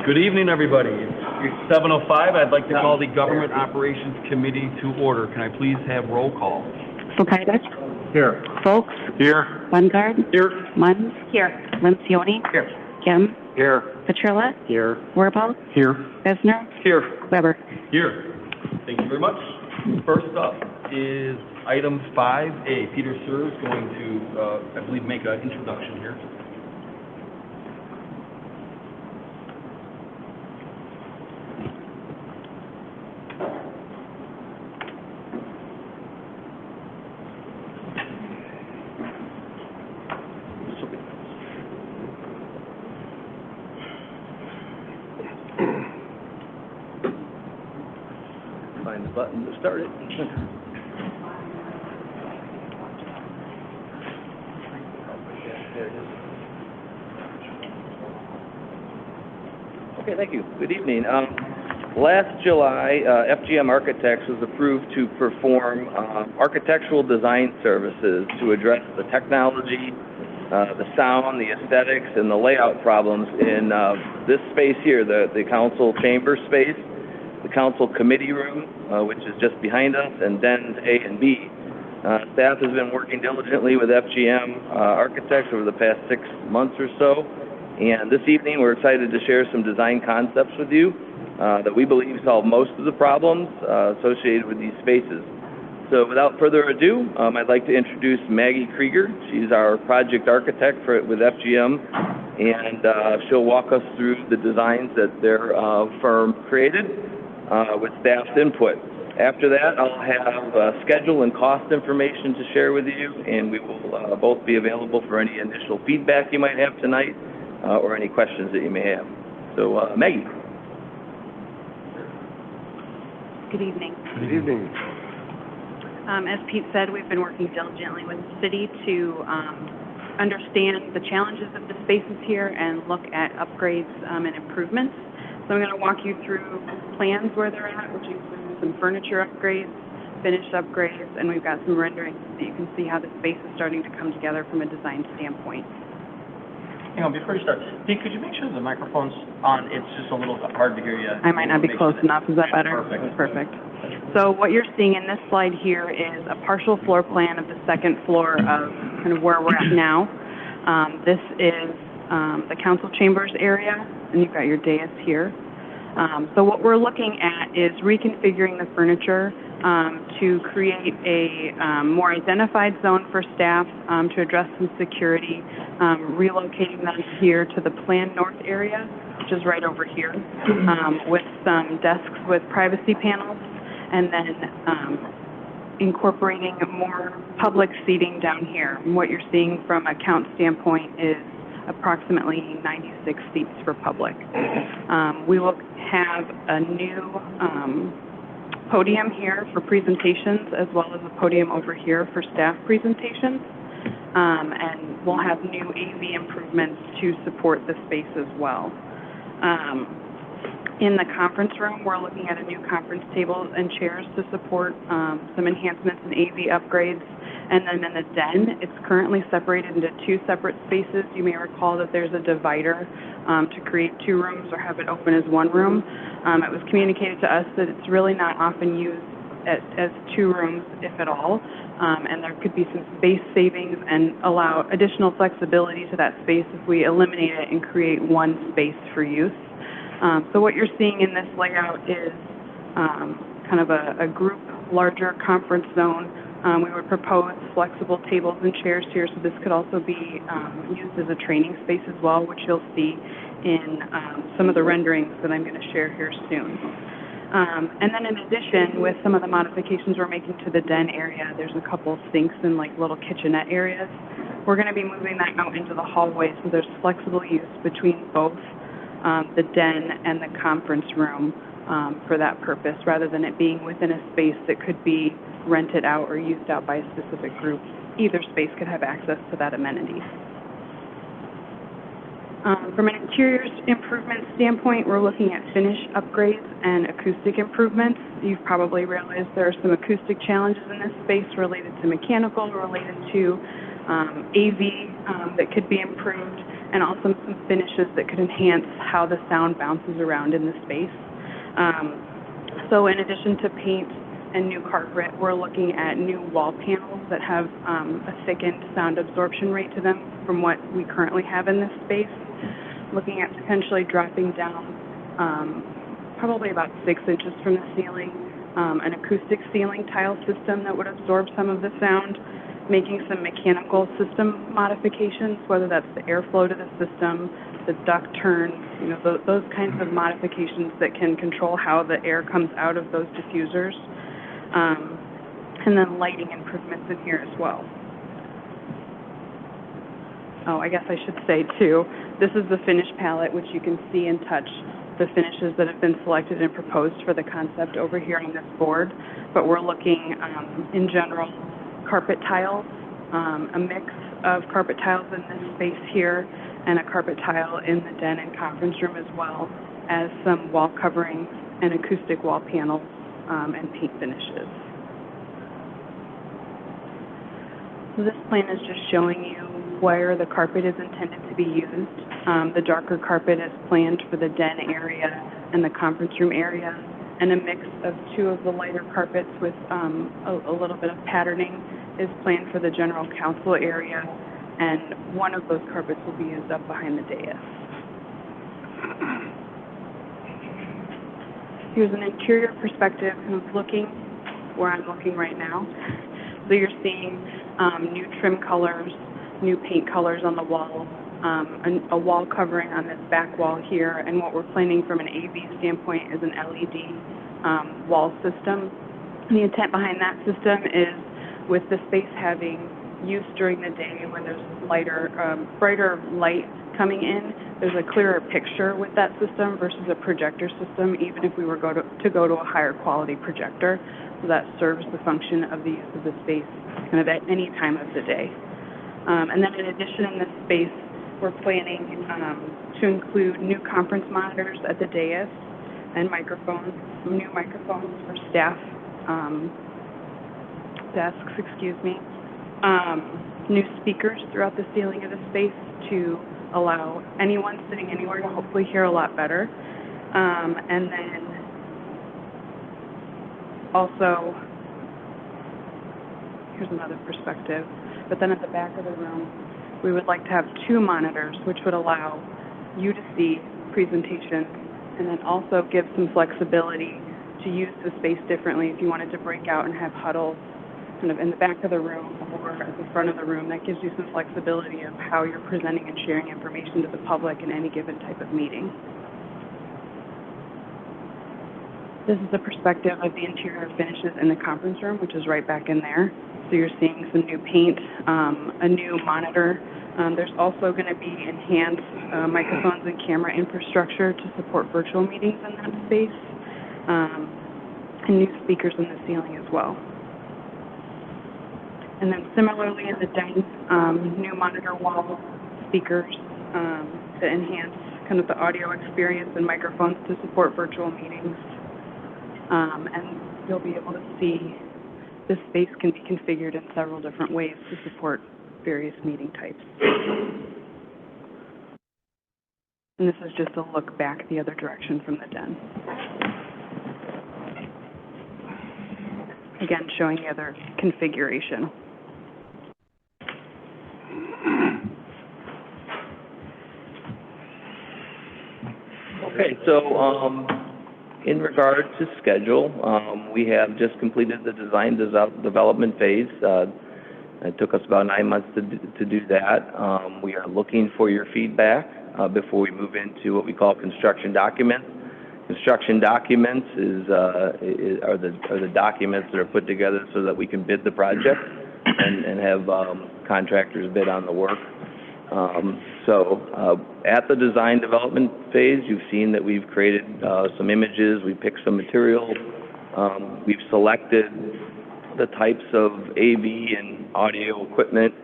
Good evening, everybody. It's 7:05. I'd like to call the Government Operations Committee to order. Can I please have roll call? Fokaitis. Here. Folks. Here. Bungard. Here. Munns. Here. Lencioni. Here. Kim. Here. Petrilla. Here. Werble. Here. Besner. Here. Weber. Here. Thank you very much. First up is item 5A. Peter Sir is going to, I believe, make an introduction here. Find the button to start it. Okay, thank you. Good evening. Last July, FGM Architects was approved to perform architectural design services to address the technology, the sound, the aesthetics, and the layout problems in this space here, the council chamber space, the council committee room, which is just behind us, and dens A and B. Staff has been working diligently with FGM Architects over the past 6 months or so, and this evening we're excited to share some design concepts with you that we believe solve most of the problems associated with these spaces. So without further ado, I'd like to introduce Maggie Krieger. She's our project architect with FGM, and she'll walk us through the designs that their firm created with staff's input. After that, I'll have schedule and cost information to share with you, and we will both be available for any initial feedback you might have tonight or any questions that you may have. So, Maggie. Good evening. Good evening. As Pete said, we've been working diligently with the city to understand the challenges of the spaces here and look at upgrades and improvements. So I'm going to walk you through plans where they're at, which includes some furniture upgrades, finished upgrades, and we've got some renderings so you can see how the space is starting to come together from a design standpoint. Hang on, before you start, Pete, could you make sure the microphone's on? It's just a little hard to hear you. I might not be close enough. Is that better? Perfect. Perfect. So what you're seeing in this slide here is a partial floor plan of the second floor of kind of where we're at now. This is the council chambers area, and you've got your dais here. So what we're looking at is reconfiguring the furniture to create a more identified zone for staff to address some security, relocating them here to the planned north area, which is right over here, with some desks with privacy panels, and then incorporating more public seating down here. And what you're seeing from a count standpoint is approximately 96 seats for public. We will have a new podium here for presentations, as well as a podium over here for staff presentations. And we'll have new AV improvements to support the space as well. In the conference room, we're looking at a new conference table and chairs to support some enhancements and AV upgrades. And then in the den, it's currently separated into 2 separate spaces. You may recall that there's a divider to create 2 rooms or have it open as 1 room. It was communicated to us that it's really not often used as 2 rooms, if at all. And there could be some space savings and allow additional flexibility to that space if we eliminate it and create 1 space for use. So what you're seeing in this layout is kind of a group, larger conference zone. We would propose flexible tables and chairs here, so this could also be used as a training space as well, which you'll see in some of the renderings that I'm going to share here soon. And then in addition, with some of the modifications we're making to the den area, there's a couple of sinks and like little kitchenette areas. We're going to be moving that out into the hallway, so there's flexible use between both the den and the conference room for that purpose, rather than it being within a space that could be rented out or used out by a specific group. Either space could have access to that amenity. From an interior improvement standpoint, we're looking at finish upgrades and acoustic improvements. You've probably realized there are some acoustic challenges in this space related to mechanical, related to AV that could be improved, and also some finishes that could enhance how the sound bounces around in the space. So in addition to paint and new carpet, we're looking at new wall panels that have a thickened sound absorption rate to them from what we currently have in this space. Looking at potentially dropping down probably about 6 inches from the ceiling, an acoustic ceiling tile system that would absorb some of the sound, making some mechanical system modifications, whether that's the airflow to the system, the duct turns, you know, those kinds of modifications that can control how the air comes out of those diffusers, and then lighting improvements in here as well. Oh, I guess I should say, too, this is the finish palette, which you can see and touch the finishes that have been selected and proposed for the concept over here on this board. But we're looking, in general, carpet tiles, a mix of carpet tiles in this space here, and a carpet tile in the den and conference room, as well as some wall coverings and acoustic wall panels and paint finishes. So this plan is just showing you where the carpet is intended to be used. The darker carpet is planned for the den area and the conference room area, and a mix of 2 of the lighter carpets with a little bit of patterning is planned for the general council area, and one of those carpets will be used up behind the dais. Here's an interior perspective of looking where I'm looking right now. So you're seeing new trim colors, new paint colors on the wall, a wall covering on this back wall here, and what we're planning from an AV standpoint is an LED wall system. The intent behind that system is, with the space having use during the day when there's lighter, brighter light coming in, there's a clearer picture with that system versus a projector system, even if we were to go to a higher quality projector. So that serves the function of the use of the space kind of at any time of the day. And then in addition, in this space, we're planning to include new conference monitors at the dais and microphones, new microphones for staff desks, new speakers throughout the ceiling of the space to allow anyone sitting anywhere to hopefully hear a lot better. And then also, here's another perspective, but then at the back of the room, we would like to have 2 monitors, which would allow you to see presentations and then also give some flexibility to use the space differently if you wanted to break out and have huddles kind of in the back of the room or at the front of the room. That gives you some flexibility of how you're presenting and sharing information to the public in any given type of meeting. This is the perspective of the interior finishes in the conference room, which is right back in there. So you're seeing some new paint, a new monitor. There's also going to be enhanced microphones and camera infrastructure to support virtual meetings in that space, and new speakers in the ceiling as well. And then similarly in the den, new monitor wall speakers to enhance kind of the audio experience and microphones to support virtual meetings. And you'll be able to see this space can be configured in several different ways to support various meeting types. And this is just a look back the other direction from the den. Again, showing the other configuration. Okay, so in regard to schedule, we have just completed the design development phase. It took us about 9 months to do that. We are looking for your feedback before we move into what we call construction documents. Construction documents are the documents that are put together so that we can bid the project and have contractors bid on the work. At the design development phase, you've seen that we've created some images, we picked some materials, we've selected the types of AV and audio equipment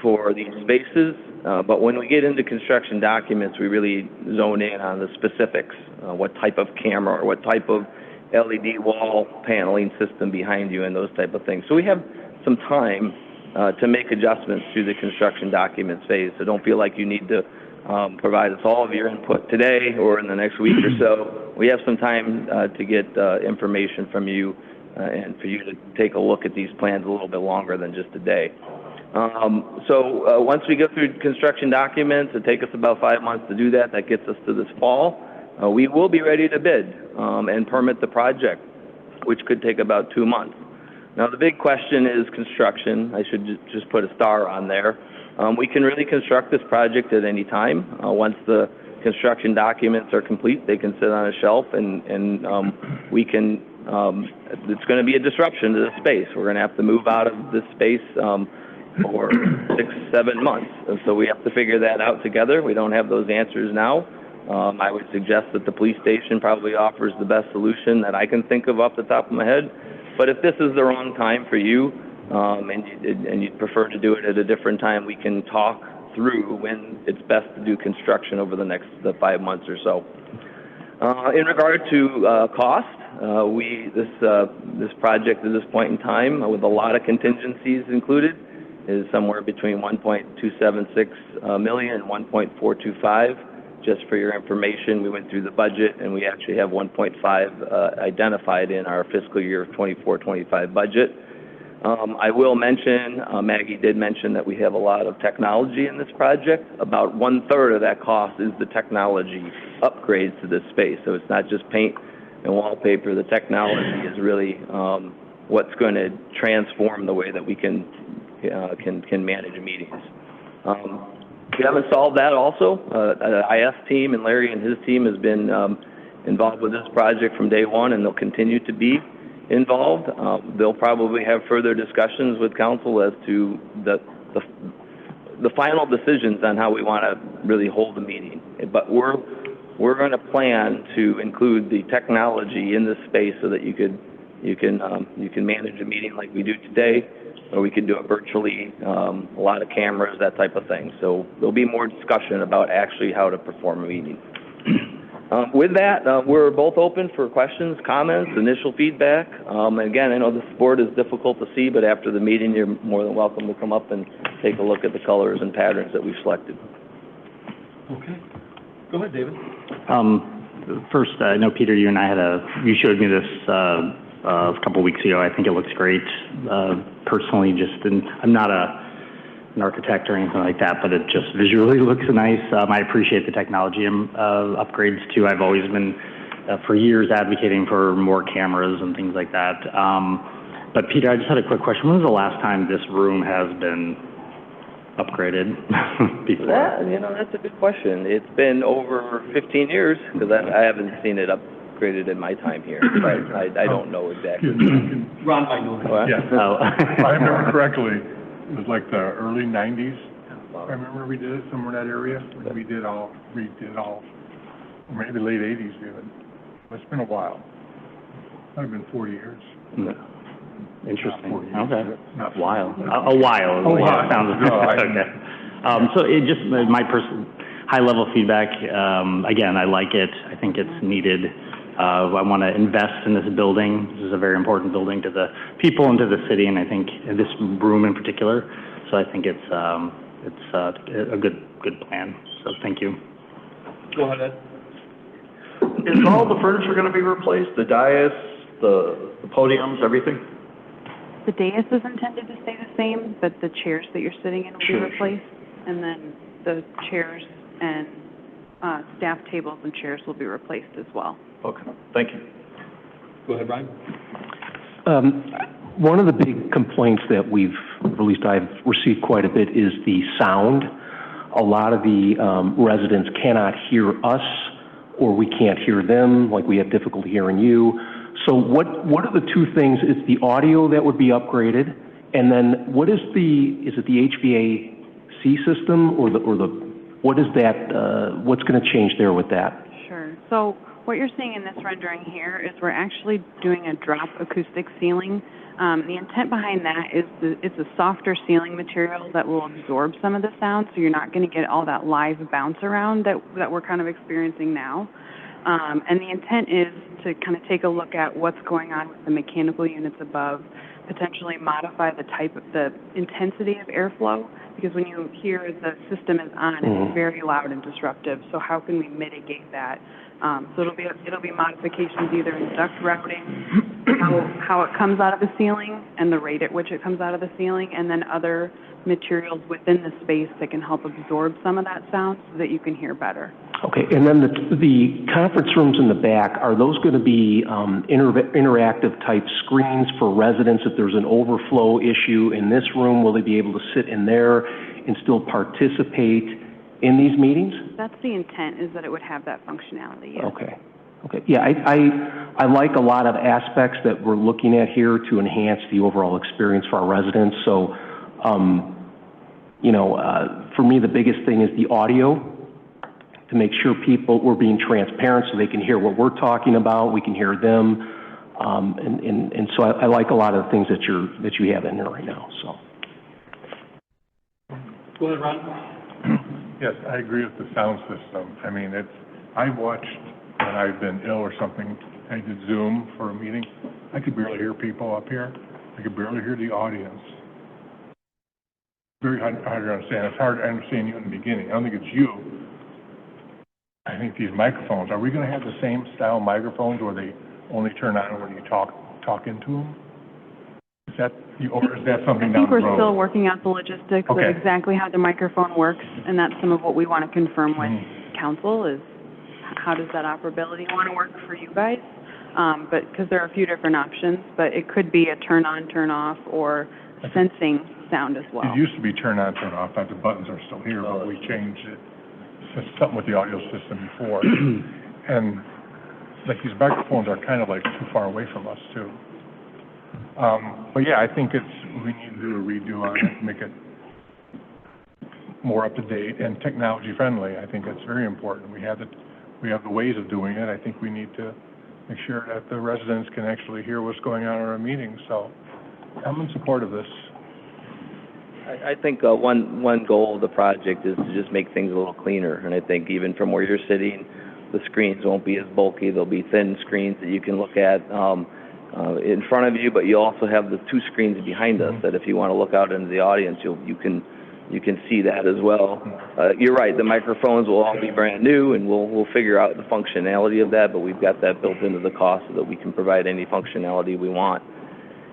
for these spaces, but when we get into construction documents, we really zone in on the specifics, what type of camera or what type of LED wall paneling system behind you and those type of things. So we have some time to make adjustments through the construction documents phase, so don't feel like you need to provide us all of your input today or in the next week or so. We have some time to get information from you and for you to take a look at these plans a little bit longer than just a day. Once we go through construction documents, it takes us about 5 months to do that. That gets us to this fall. We will be ready to bid and permit the project, which could take about 2 months. Now, the big question is construction. I should just put a star on there. We can really construct this project at any time. Once the construction documents are complete, they can sit on a shelf, and we can, it's going to be a disruption to the space. We're going to have to move out of this space for 6-7 months. And so we have to figure that out together. We don't have those answers now. I would suggest that the police station probably offers the best solution that I can think of off the top of my head. But if this is the wrong time for you, and you'd prefer to do it at a different time, we can talk through when it's best to do construction over the next 5 months or so. In regard to cost, this project at this point in time, with a lot of contingencies included, is somewhere between $1.276 million and $1.425. Just for your information, we went through the budget, and we actually have 1.5 identified in our fiscal year 24-25 budget. I will mention, Maggie did mention that we have a lot of technology in this project. About 1/3 of that cost is the technology upgrades to this space. So it's not just paint and wallpaper. The technology is really what's going to transform the way that we can manage meetings. We haven't solved that also. The IS team and Larry and his team has been involved with this project from day one, and they'll continue to be involved. They'll probably have further discussions with council as to the final decisions on how we want to really hold the meeting. But we're going to plan to include the technology in this space so that you can manage a meeting like we do today, or we can do it virtually, a lot of cameras, that type of thing. So there'll be more discussion about actually how to perform a meeting. With that, we're both open for questions, comments, initial feedback. Again, I know this board is difficult to see, but after the meeting, you're more than welcome to come up and take a look at the colors and patterns that we've selected. Okay. Go ahead, David. First, I know, Peter, you showed me this a couple weeks ago. I think it looks great. Personally, I'm not an architect or anything like that, but it just visually looks nice. I appreciate the technology upgrades too. I've always been, for years, advocating for more cameras and things like that. But Peter, I just had a quick question. When was the last time this room has been upgraded before? That's a good question. It's been over 15 years, because I haven't seen it upgraded in my time here. Right? I don't know exactly. Ron might know. Yeah. If I remember correctly, it was like the early 90s. I remember we did it somewhere in that area. We did all, or maybe late 80s even. But it's been a while. Might have been 40 years. No. Interesting. Okay. Not A while. A while. Yeah, sounds okay. So it just my personal high-level feedback. Again, I like it. I think it's needed. I want to invest in this building. This is a very important building to the people and to the city, and I think in this room in particular. So I think it's a good plan. So thank you. Go ahead, Ed. Is all the furniture going to be replaced? The dais, the podiums, everything? The dais is intended to stay the same, but the chairs that you're sitting in will be replaced, and then the chairs and staff tables and chairs will be replaced as well. Okay, thank you. Go ahead, Brian. One of the big complaints that at least I've received quite a bit, is the sound. A lot of the residents cannot hear us, or we can't hear them, like we have difficulty hearing you. So what are the two things? Is the audio that would be upgraded, and then what is it the HVAC system, or what is that, what's going to change there with that? Sure. So what you're seeing in this rendering here is we're actually doing a drop acoustic ceiling. The intent behind that is it's a softer ceiling material that will absorb some of the sound, so you're not going to get all that live bounce around that we're kind of experiencing now. And the intent is to kind of take a look at what's going on with the mechanical units above. potentially modify the intensity of airflow, because when you hear the system is on, it's very loud and disruptive. So how can we mitigate that? So it'll be modifications either in duct routing, how it comes out of the ceiling and the rate at which it comes out of the ceiling, and then other materials within the space that can help absorb some of that sound so that you can hear better. Okay, and then the conference rooms in the back, are those going to be interactive type screens for residents? If there's an overflow issue in this room, will they be able to sit in there and still participate in these meetings? That's the intent, is that it would have that functionality, yes. Okay. Okay. Yeah, I like a lot of aspects that we're looking at here to enhance the overall experience for our residents. So, for me, the biggest thing is the audio, to make sure we're being transparent so they can hear what we're talking about, we can hear them. And so I like a lot of the things that you have in there right now, so. Go ahead, Ron. Yes, I agree with the sound system. I mean, I watched when I've been ill or something, I did Zoom for a meeting. I could barely hear people up here. I could barely hear the audience. Very hard to understand. It's hard to understand you in the beginning. I don't think it's you. I think these microphones, are we going to have the same style microphones where they only turn on when you talk into them? Or is that something down the road? I think we're still working out the logistics of exactly how the microphone works, and that's some of what we want to confirm with council is how does that operability want to work for you guys? But because there are a few different options, but it could be a turn on, turn off, or sensing sound as well. It used to be turn on, turn off. The buttons are still here, but we changed it. Something with the audio system before. And like these microphones are kind of like too far away from us too. But yeah, I think we need to do a redo on it, make it more up to date and technology friendly. I think that's very important. We have the ways of doing it. I think we need to make sure that the residents can actually hear what's going on in our meetings. So I'm in support of this. I think one goal of the project is to just make things a little cleaner, and I think even from where you're sitting, the screens won't be as bulky. There'll be thin screens that you can look at in front of you, but you also have the two screens behind us that if you want to look out into the audience, you can see that as well. You're right, the microphones will all be brand new, and we'll figure out the functionality of that, but we've got that built into the cost so that we can provide any functionality we want.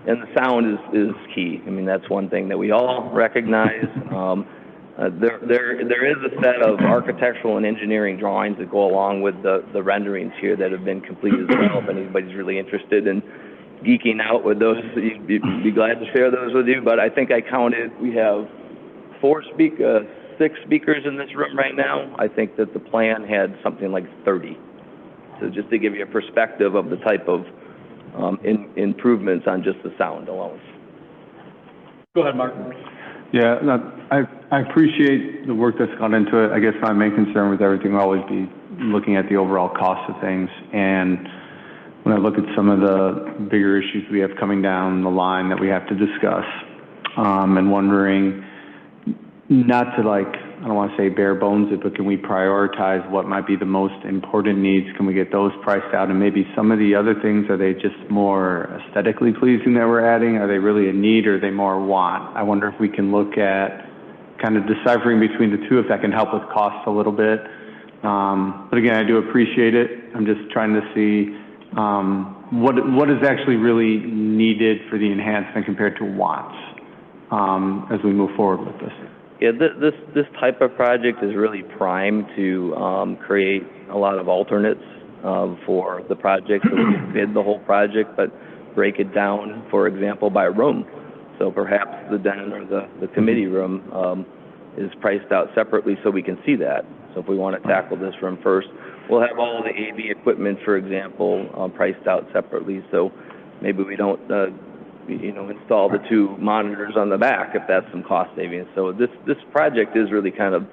And the sound is key. I mean, that's one thing that we all recognize. There is a set of architectural and engineering drawings that go along with the renderings here that have been completed as well. If anybody's really interested in geeking out with those, you'd be glad to share those with you. But I think I counted, we have 6 speakers in this room right now. I think that the plan had something like 30. So just to give you a perspective of the type of improvements on just the sound alone. Go ahead, Mark. Yeah, I appreciate the work that's gone into it. I guess my main concern with everything will always be looking at the overall cost of things. And when I look at some of the bigger issues we have coming down the line that we have to discuss, and wondering, not to I don't want to say bare bones it, but can we prioritize what might be the most important needs? Can we get those priced out? And maybe some of the other things, are they just more aesthetically pleasing that we're adding? Are they really a need, or are they more want? I wonder if we can look at kind of deciphering between the two, if that can help with costs a little bit. But again, I do appreciate it. I'm just trying to see what is actually really needed for the enhancement compared to wants as we move forward with this. Yeah, this type of project is really primed to create a lot of alternates for the project. So we can bid the whole project, but break it down, for example, by room. So perhaps the den or the committee room is priced out separately so we can see that. So if we want to tackle this room first, we'll have all the AV equipment, for example, priced out separately. So maybe we don't install the 2 monitors on the back if that's some cost savings. So this project is really kind of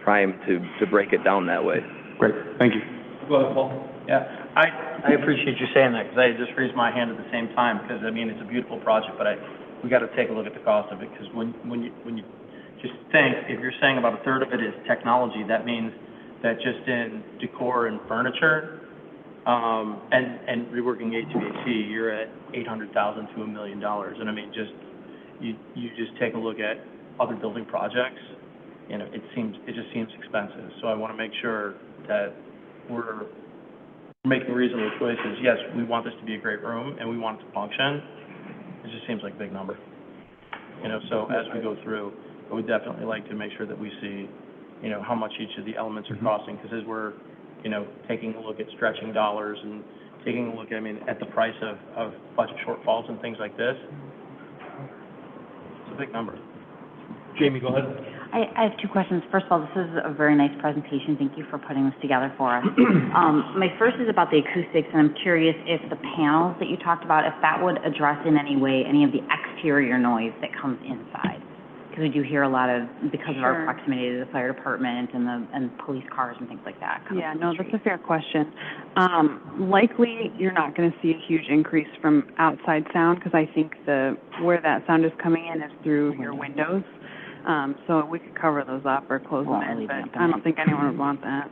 primed to break it down that way. Great, thank you. Go ahead, Paul. Yeah, I appreciate you saying that, because I just raised my hand at the same time, because I mean, it's a beautiful project, but we got to take a look at the cost of it, because when you just think, if you're saying about a third of it is technology, that means that just in decor and furniture, And reworking HVAC, you're at $800,000 to $1 million. And I mean, you just take a look at other building projects, it just seems expensive. So I want to make sure that we're making reasonable choices. Yes, we want this to be a great room and we want it to function. It just seems like a big number. So as we go through, I would definitely like to make sure that we see, how much each of the elements are costing, because as we're, taking a look at stretching dollars and taking a look, at the price of budget shortfalls and things like this, it's a big number. Jamie, go ahead. I have two questions. First of all, this is a very nice presentation. Thank you for putting this together for us. My first is about the acoustics, and I'm curious if the panels that you talked about, if that would address in any way any of the exterior noise that comes inside. Because we do hear a lot of, because of our proximity to the fire department and police cars and things like that. Yeah, no, that's a fair question. Likely, you're not going to see a huge increase from outside sound, because I think where that sound is coming in is through your windows. So we could cover those up or close them in, but I don't think anyone would want that.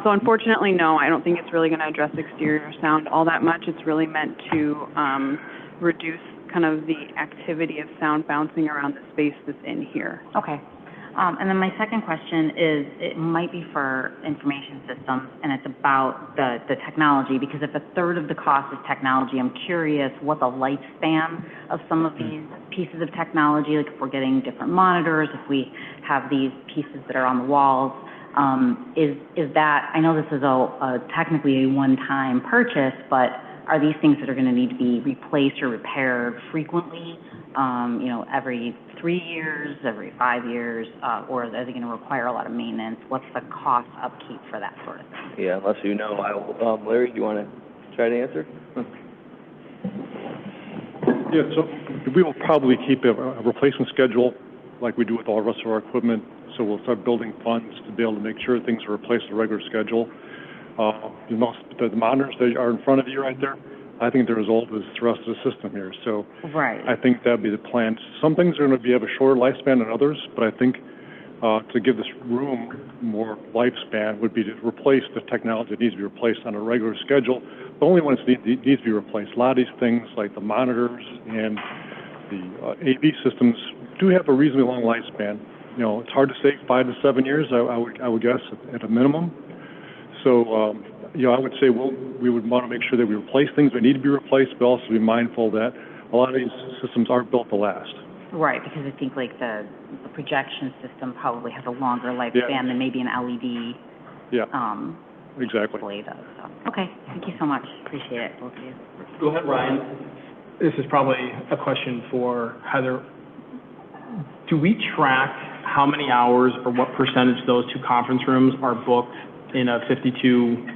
So unfortunately, no, I don't think it's really going to address exterior sound all that much. It's really meant to reduce kind of the activity of sound bouncing around the space that's in here. Okay. And then my second question is, it might be for information systems, and it's about the technology, because if a third of the cost is technology, I'm curious what the lifespan of some of these pieces of technology, like if we're getting different monitors, if we have these pieces that are on the walls, is that, I know this is technically a one-time purchase, but are these things that are going to need to be replaced or repaired frequently, every 3 years, every 5 years, or are they going to require a lot of maintenance? What's the cost upkeep for that sort of thing? Yeah, unless you know, Larry, do you want to try to answer? Yeah, so we will probably keep a replacement schedule like we do with all the rest of our equipment. So we'll start building funds to be able to make sure things are replaced at a regular schedule. The monitors that are in front of you right there, I think they're as old as the rest of the system here. So I think that'd be the plan. Some things are going to have a shorter lifespan than others, but I think to give this room more lifespan would be to replace the technology that needs to be replaced on a regular schedule, but only when it needs to be replaced. A lot of these things, like the monitors and the AV systems, do have a reasonably long lifespan. It's hard to say, 5 to 7 years, I would guess, at a minimum. So, I would say we would want to make sure that we replace things that need to be replaced, but also be mindful that a lot of these systems aren't built to last. Right, because I think like the projection system probably has a longer lifespan than maybe an LED. Exactly. Display does. So. Okay, thank you so much. Appreciate it, both of you. Go ahead, Ryan. This is probably a question for Heather. Do we track how many hours or what percentage of those 2 conference rooms are booked in a 52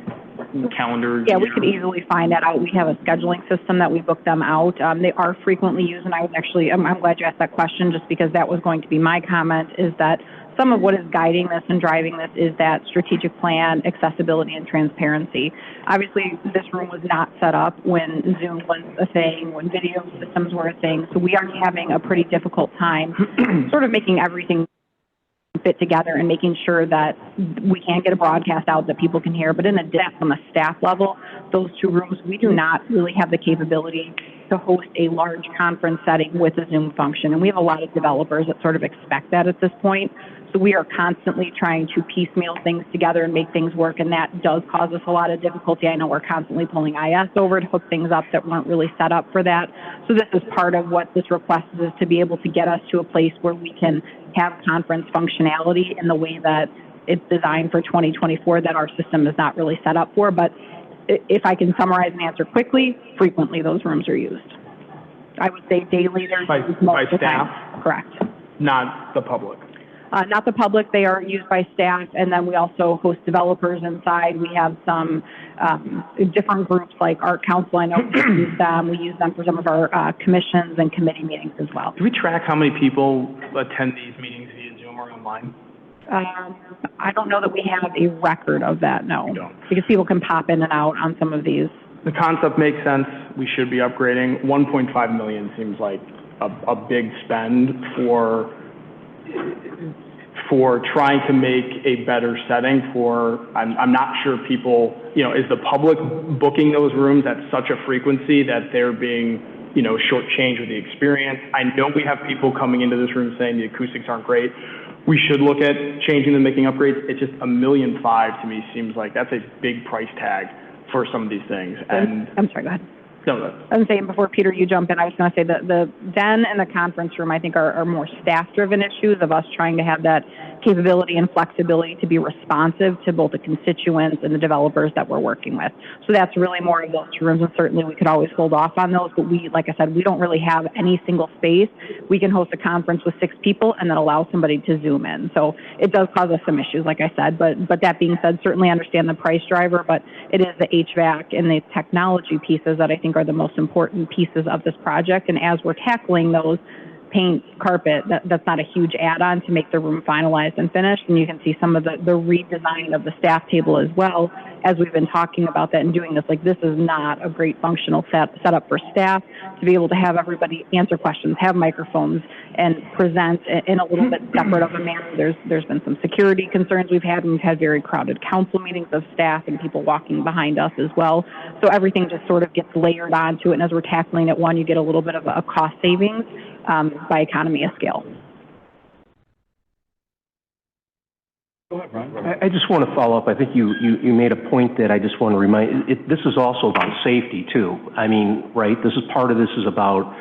calendar year? Yeah, we could easily find that out. We have a scheduling system that we book them out. They are frequently used, and I'm glad you asked that question, just because that was going to be my comment, is that some of what is guiding this and driving this is that strategic plan, accessibility, and transparency. Obviously, this room was not set up when Zoom was a thing, when video systems were a thing, so we are having a pretty difficult time sort of making everything fit together and making sure that we can get a broadcast out that people can hear. But in addition, from a staff level, those 2 rooms, we do not really have the capability to host a large conference setting with a Zoom function. And we have a lot of developers that sort of expect that at this point. So we are constantly trying to piecemeal things together and make things work, and that does cause us a lot of difficulty. I know we're constantly pulling IS over to hook things up that weren't really set up for that. So this is part of what this request is, to be able to get us to a place where we can have conference functionality in the way that it's designed for 2024 that our system is not really set up for. But if I can summarize and answer quickly, frequently those rooms are used. I would say daily they're used most of the time. Correct. Not the public. Not the public. They are used by staff, and then we also host developers inside. We have some different groups like Art Council. I know we use them. We use them for some of our commissions and committee meetings as well. Do we track how many people attend these meetings via Zoom or online? I don't know that we have a record of that, no. Because people can pop in and out on some of these. The concept makes sense. We should be upgrading. $1.5 million seems like a big spend for for trying to make a better setting for, I'm not sure people, is the public booking those rooms at such a frequency that they're being, shortchanged with the experience? I know we have people coming into this room saying the acoustics aren't great. We should look at changing them, making upgrades. It's just $1.5 million to me seems like that's a big price tag for some of these things. And I'm sorry, go ahead. No. I was saying before, Peter, you jump in, I was going to say that the den and the conference room, I think, are more staff-driven issues of us trying to have that capability and flexibility to be responsive to both the constituents and the developers that we're working with. So that's really more of those 2 rooms, and certainly we could always hold off on those, but we, like I said, we don't really have any single space. We can host a conference with 6 people and then allow somebody to Zoom in. So it does cause us some issues, like I said, but that being said, certainly understand the price driver, but it is the HVAC and the technology pieces that I think are the most important pieces of this project. And as we're tackling those, paint, carpet, that's not a huge add-on to make the room finalized and finished. And you can see some of the redesign of the staff table as well, as we've been talking about that and doing this. Like, this is not a great functional setup for staff to be able to have everybody answer questions, have microphones, and present in a little bit separate of a manner. There's been some security concerns we've had, and we've had very crowded council meetings of staff and people walking behind us as well. So everything just sort of gets layered onto it, and as we're tackling it, you get a little bit of a cost savings by economy of scale. Go ahead, Brian. I just want to follow up. I think you made a point that I just want to remind. This is also about safety too. I mean, right? This is part of this is about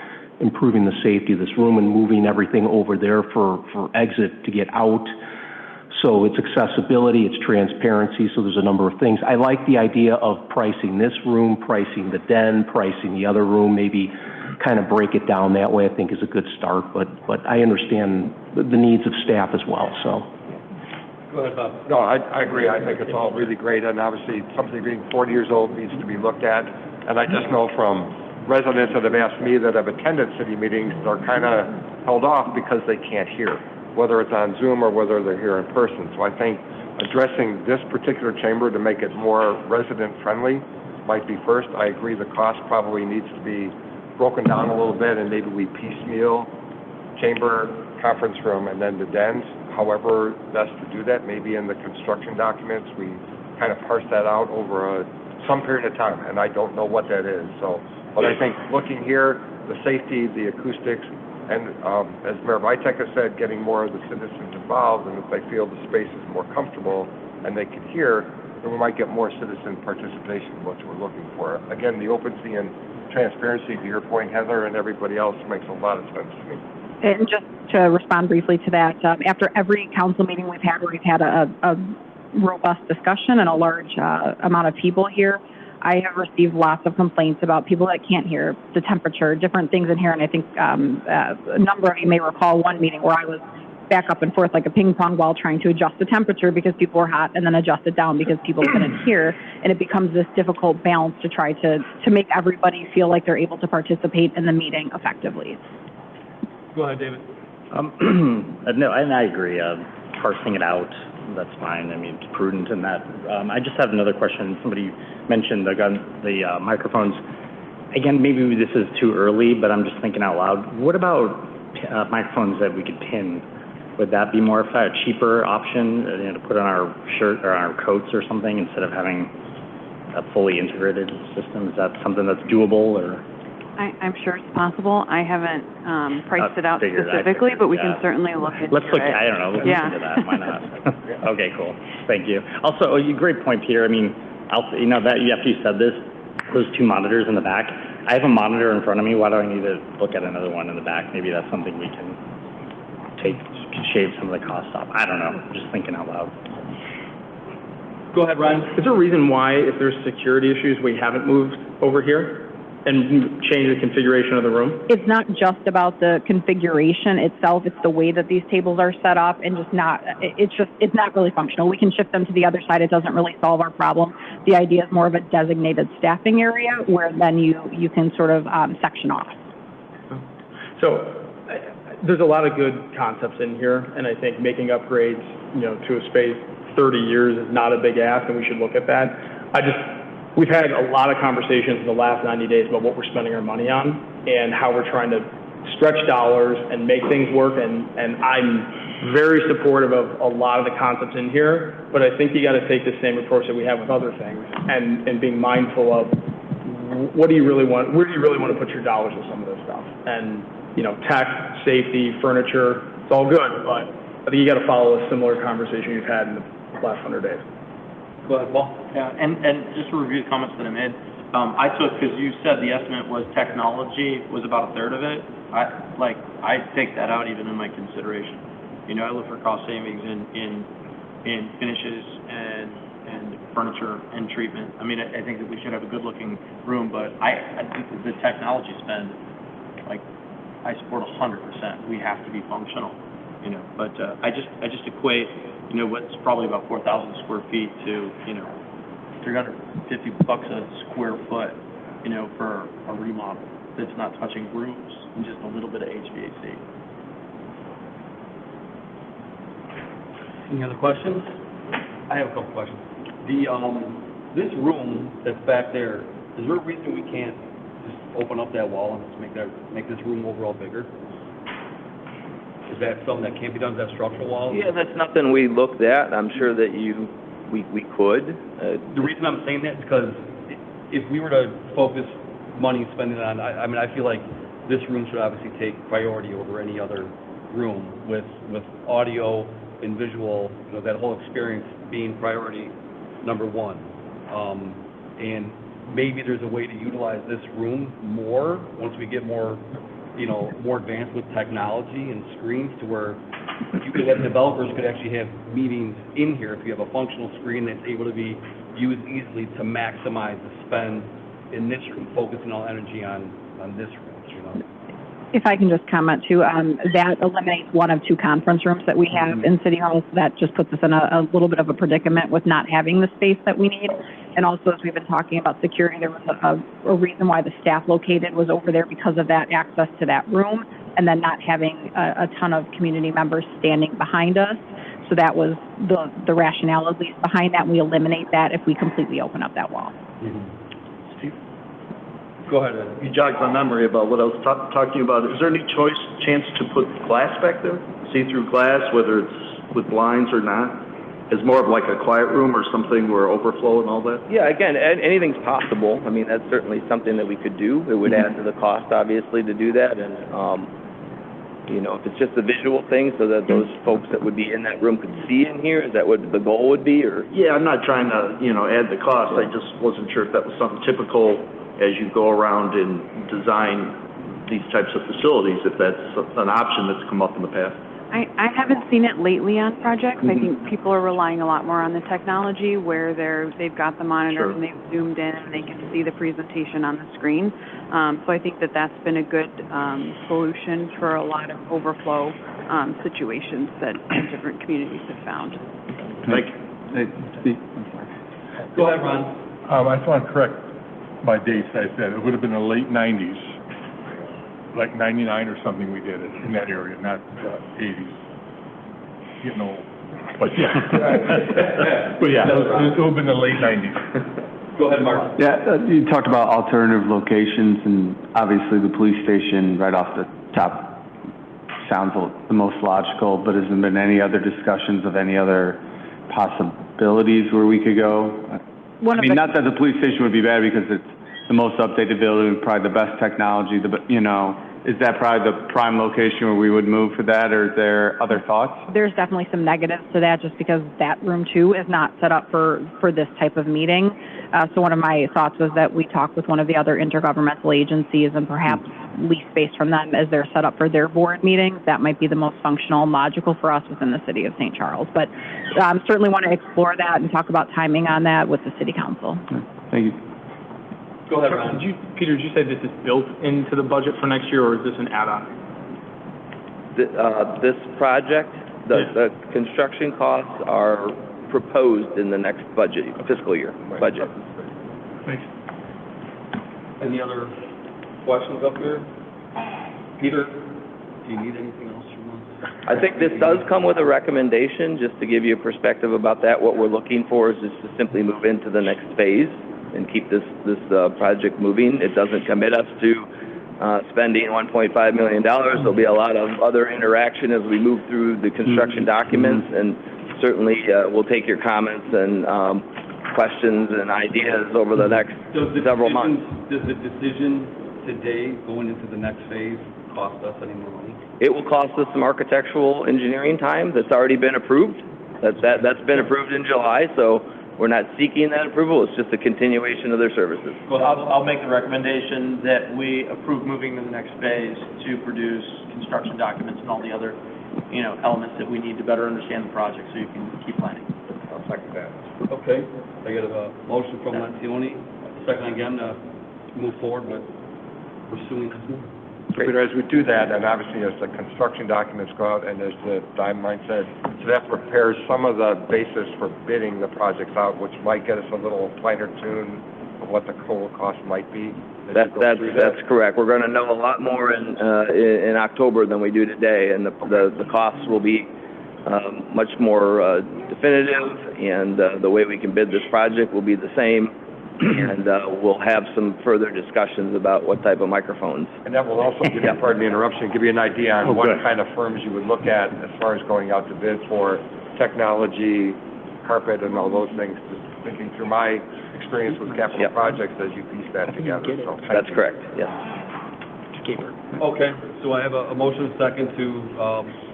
improving the safety of this room and moving everything over there for exit to get out. So it's accessibility, it's transparency. So there's a number of things. I like the idea of pricing this room, pricing the den, pricing the other room, maybe kind of break it down that way. I think is a good start. But I understand the needs of staff as well. So. Go ahead, Bob. No, I agree. I think it's all really great, and obviously something being 40 years old needs to be looked at. And I just know from residents that have asked me that have attended city meetings, they're kind of held off because they can't hear, whether it's on Zoom or whether they're here in person. So I think addressing this particular chamber to make it more resident-friendly might be first. I agree the cost probably needs to be broken down a little bit, and maybe we piecemeal chamber, conference room, and then the dens. However best to do that, maybe in the construction documents, we kind of parse that out over some period of time, and I don't know what that is. So, but I think looking here, the safety, the acoustics, and as Mayor Vitek has said, getting more of the citizens involved, and if they feel the space is more comfortable and they can hear, then we might get more citizen participation, which we're looking for. Again, the openness and transparency, to your point, Heather, and everybody else, makes a lot of sense to me. And just to respond briefly to that, after every council meeting we've had where we've had a robust discussion and a large amount of people here, I have received lots of complaints about people that can't hear, the temperature, different things in here. And I think a number of you may recall one meeting where I was back up and forth like a ping pong ball trying to adjust the temperature because people were hot, and then adjust it down because people couldn't hear. And it becomes this difficult balance to try to make everybody feel like they're able to participate in the meeting effectively. Go ahead, David. No, and I agree. Parsing it out, that's fine. I mean, it's prudent in that. I just have another question. Somebody mentioned the microphones. Again, maybe this is too early, but I'm just thinking out loud. What about microphones that we could pin? Would that be more a cheaper option, to put on our shirt or on our coats or something instead of having a fully integrated system? Is that something that's doable, or? I'm sure it's possible. I haven't priced it out specifically, but we can certainly look into it. Let's look, I don't know, look into that. Why not? Okay, cool. Thank you. Also, great point, Peter. I mean, that after you said this, those 2 monitors in the back, I have a monitor in front of me. Why do I need to look at another one in the back? Maybe that's something we can shave some of the costs off. I don't know. Just thinking out loud. Go ahead, Ryan. Is there a reason why, if there's security issues, we haven't moved over here and change the configuration of the room? It's not just about the configuration itself, it's the way that these tables are set up, and it's not really functional. We can shift them to the other side, it doesn't really solve our problem. The idea is more of a designated staffing area where then you can sort of section off. So there's a lot of good concepts in here, and I think making upgrades, to a space 30 years is not a big ask, and we should look at that. We've had a lot of conversations in the last 90 days about what we're spending our money on and how we're trying to stretch dollars and make things work. And I'm very supportive of a lot of the concepts in here, but I think you gotta take the same approach that we have with other things, and being mindful of what do you really want, where do you really want to put your dollars with some of this stuff? And, you know, tech, safety, furniture, it's all good, but I think you gotta follow a similar conversation you've had in the last 100 days. Go ahead, Paul. Yeah, and just to review the comments that I made, I took, because you said the estimate was technology was about a third of it. I take that out even in my consideration. You know, I look for cost savings in finishes and furniture and treatment. I mean, I think that we should have a good looking room, but I think that the technology spend, like, I support 100%. We have to be functional, you know, but I just equate, you know, what's probably about 4,000 square feet to, you know, $350 a square foot, you know, for a remodel that's not touching roofs and just a little bit of HVAC. Any other questions? I have a couple questions. This room that's back there, is there a reason we can't just open up that wall and just make this room overall bigger? Is that something that can't be done, that structural wall? Yeah, that's nothing we looked at. I'm sure that we could. The reason I'm saying that is because if we were to focus money spending on, I mean, I feel like this room should obviously take priority over any other room with audio and visual, you know, that whole experience being priority number one. And maybe there's a way to utilize this room more once we get more, you know, more advanced with technology and screens, to where you could have developers could actually have meetings in here if you have a functional screen that's able to be used easily to maximize the spend in this room, focusing all energy on this room, you know? If I can just comment too, that eliminates one of two conference rooms that we have in City Hall. So that just puts us in a little bit of a predicament with not having the space that we need. And also, as we've been talking about security, there was a reason why the staff located was over there because of that access to that room, and then not having a ton of community members standing behind us. So that was the rationale, at least, behind that. We eliminate that if we completely open up that wall. Steve? Go ahead, Ed. You jogged my memory about what I was talking about. Is there any chance to put glass back there? See-through glass, whether it's with blinds or not? As more of like a quiet room or something where overflow and all that? Yeah, again, anything's possible. I mean, that's certainly something that we could do. It would add to the cost, obviously, to do that. And, you know, if it's just a visual thing so that those folks that would be in that room could see in here, is that what the goal would be, or? Yeah, I'm not trying to, you know, add the cost. I just wasn't sure if that was something typical as you go around and design these types of facilities, if that's an option that's come up in the past. I haven't seen it lately on projects. I think people are relying a lot more on the technology where they've got the monitors and they've zoomed in and they can see the presentation on the screen. So I think that's been a good solution for a lot of overflow situations that different communities have found. Thank you. Hey, Steve, I'm sorry. Go ahead, Ron. I just want to correct my dates. I said it would have been the late 90s, like 99 or something we did it in that area, not 80s. Getting old. But yeah. But yeah, it would have been the late 90s. Go ahead, Mark. Yeah, you talked about alternative locations, and obviously the police station right off the top sounds the most logical, but has there been any other discussions of any other possibilities where we could go? I mean, not that the police station would be bad because it's the most updated building, probably the best technology, you know, is that probably the prime location where we would move for that, or is there other thoughts? There's definitely some negatives to that just because that room too is not set up for this type of meeting. So one of my thoughts was that we talk with one of the other intergovernmental agencies and perhaps lease space from them as they're set up for their board meetings. That might be the most functional and logical for us within the city of St. Charles. But certainly want to explore that and talk about timing on that with the city council. Thank you. Go ahead, Ron. Peter, did you say this is built into the budget for next year, or is this an add-on? This project, the construction costs are proposed in the next budget, fiscal year budget. Thanks. Any other questions up here? Peter, do you need anything else from us? I think this does come with a recommendation, just to give you a perspective about that. What we're looking for is just to simply move into the next phase and keep this project moving. It doesn't commit us to spending $1.5 million. There'll be a lot of other interaction as we move through the construction documents, and certainly we'll take your comments and questions and ideas over the next several months. Does the decision today, going into the next phase, cost us any more money? It will cost us some architectural engineering time that's already been approved. That's been approved in July, so we're not seeking that approval. It's just a continuation of their services. Well, I'll make the recommendation that we approve moving to the next phase to produce construction documents and all the other, elements that we need to better understand the project so you can keep planning. I'll second that. Okay, I got a motion from Lencioni, second again, to move forward with pursuing this move. Peter, as we do that, and obviously as the construction documents go out, and as the timeline said, so that prepares some of the basis for bidding the projects out, which might get us a little finer tune of what the total cost might be. That's correct. We're gonna know a lot more in October than we do today, and the costs will be much more definitive, and the way we can bid this project will be the same. And we'll have some further discussions about what type of microphones. And that will also give you, pardon the interruption, give you an idea on what kind of firms you would look at as far as going out to bid for technology, carpet, and all those things. Just thinking through my experience with capital projects as you piece that together. So that's correct, yes. Okay, so I have a motion second to,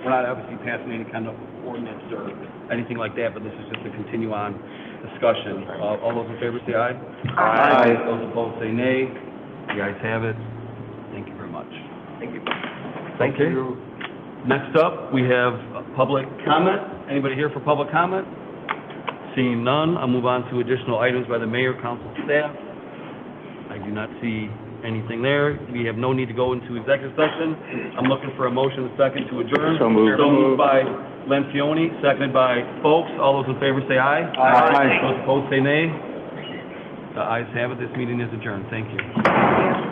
we're not obviously passing any kind of ordinance or anything like that, but this is just to continue on discussion. All those in favor say aye. Aye. Those opposed say nay. The ayes have it. Thank you very much. Thank you. Thank you. Next up, we have public comment. Anybody here for public comment? Seeing none, I'll move on to additional items by the mayor, council, staff. I do not see anything there. We have no need to go into executive session. I'm looking for a motion second to adjourn. So moved. So moved by Lencioni, seconded by Folks. All those in favor say aye. Aye. Those opposed say nay. The ayes have it. This meeting is adjourned. Thank you.